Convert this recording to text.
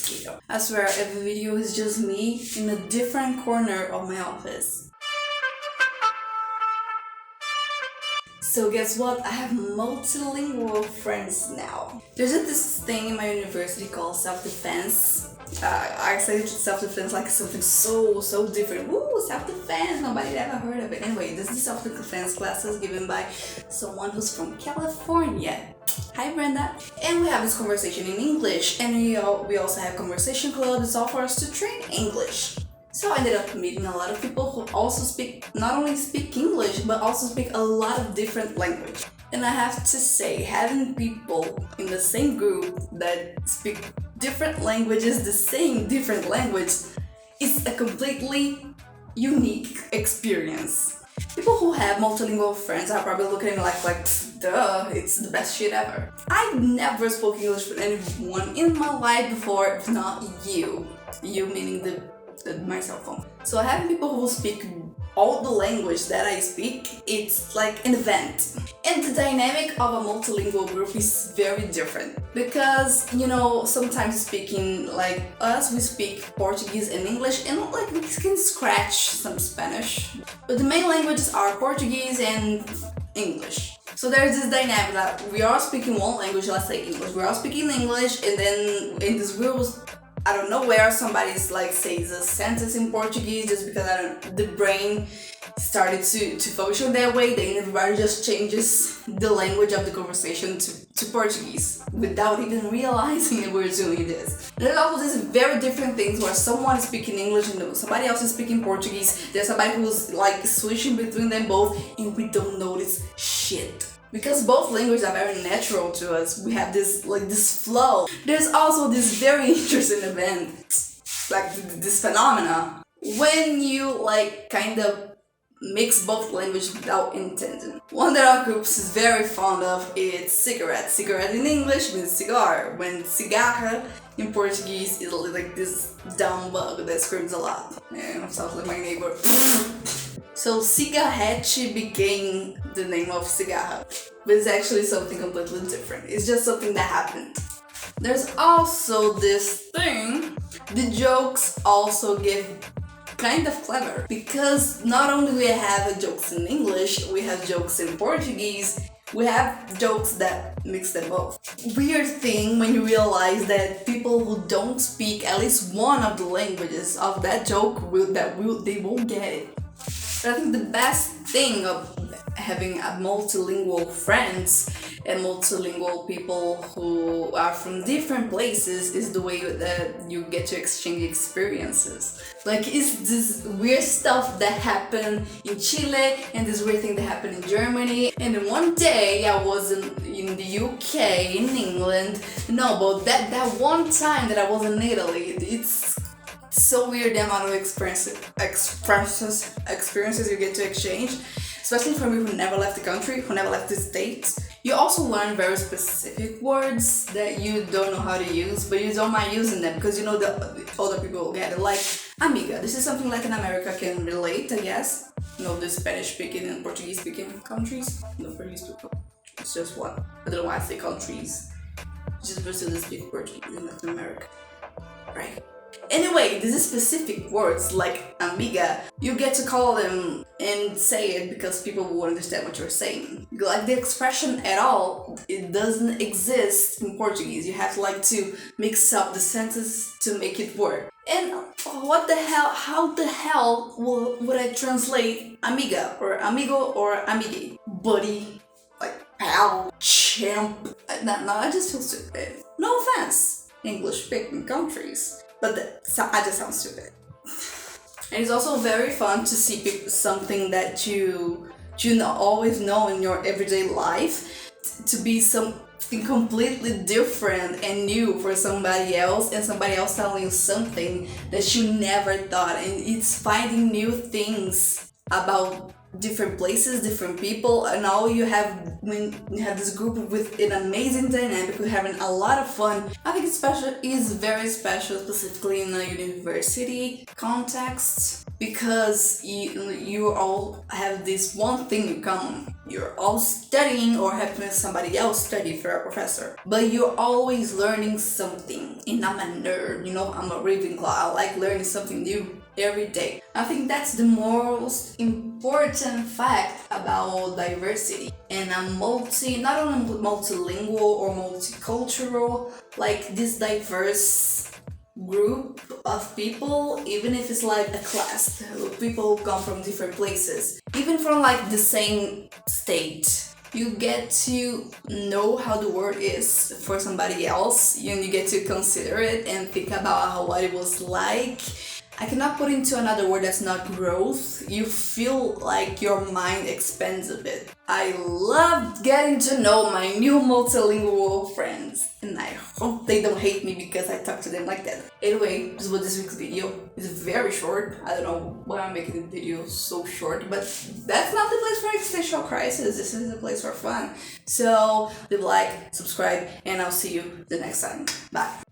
scale. I swear every video is just me in a different corner of my office. So guess what? I have multilingual friends now. There's this thing in my university called self-defense. I say self-defense like something so different. Woo, self-defense, nobody ever heard of it. Anyway, this is self-defense classes given by someone who's from California. Hi Brenda. And we have this conversation in English, and we also have conversation clubs. It's all for us to train English. So I ended up meeting a lot of people who also not only speak English, but also speak a lot of different language. And I have to say, having people in the same group that speak different languages, the same different language, is a completely unique experience. People who have multilingual friends are probably looking at me like, duh, it's the best shit ever. I've never spoken English with anyone in my life before, if not you. You meaning my cell phone. So having people who speak all the language that I speak, it's like an event. And the dynamic of a multilingual group is very different. Because, sometimes speaking like us, we speak Portuguese and English, and like we can scratch some Spanish. But the main languages are Portuguese and English. So there's this dynamic that we are speaking one language, let's say English. We are speaking English, and then in this group, I don't know where somebody's like says a sentence in Portuguese just because the brain started to function that way. Then everybody just changes the language of the conversation to Portuguese without even realizing that we're doing this. And there's also these very different things where someone is speaking English and somebody else is speaking Portuguese. There's somebody who's like switching between them both, and we don't notice shit. Because both languages are very natural to us, we have this flow. There's also this very interesting event, like this phenomena, when you kind of mix both languages without intention. One that our group is very fond of is cigarette. Cigarette in English means cigar, when cigarra in Portuguese is like this dumb bug that screams a lot. Yeah, sounds like my neighbor. So cigarrete became the name of cigarra, but it's actually something completely different. It's just something that happened. There's also this thing, the jokes also get kind of clever, because not only we have jokes in English, we have jokes in Portuguese, we have jokes that mix them both. Weird thing when you realize that people who don't speak at least one of the languages of that joke they won't get it. But I think the best thing of having a multilingual friends and multilingual people who are from different places is the way that you get to exchange experiences. Like, it's this weird stuff that happened in Chile and this weird thing that happened in Germany. And then one day I was in the UK, in England. No, but that one time that I was in Italy, it's so weird the amount of experiences you get to exchange, especially for me who never left the country, who never left the States. You also learn very specific words that you don't know how to use, but you don't mind using them because the other people will get it. Like amiga, this is something Latin America can relate, I guess. The Spanish speaking and Portuguese speaking countries. No, Portuguese people. It's just one. I don't know why I say countries. Just Brazil speak Portuguese in Latin America, right? Anyway, these specific words like amiga, you get to call them and say it because people will understand what you're saying. Like the expression at all, it doesn't exist in Portuguese. You have to mix up the sentences to make it work. And how the hell would I translate amiga or amigo or amigue? Buddy, like pal, champ. No, I just feel stupid. No offense, English speaking countries. But I just sound stupid. And it's also very fun to see something that you always know in your everyday life to be something completely different and new for somebody else, and somebody else telling you something that you never thought. And it's finding new things about different places, different people, and all you have when you have this group with an amazing dynamic, we're having a lot of fun. I think it's very special, specifically in a university context, because you all have this one thing in common. You're all studying or helping somebody else study if you're a professor. But you're always learning something. And I'm a nerd, I'm a Ravenclaw. I like learning something new every day. I think that's the most important fact about diversity. And I'm not only multilingual or multicultural, like this diverse group of people, even if it's like a class, people come from different places, even from like the same state, you get to know how the world is for somebody else, and you get to consider it and think about what it was like. I cannot put into another word that's not growth. You feel like your mind expands a bit. I love getting to know my new multilingual friends, and I hope they don't hate me because I talk to them like that. Anyway, this was this week's video. It's very short. I don't know why I'm making the video so short, but that's not the place for existential crisis. This is the place for fun. So leave a like, subscribe, and I'll see you the next time. Bye.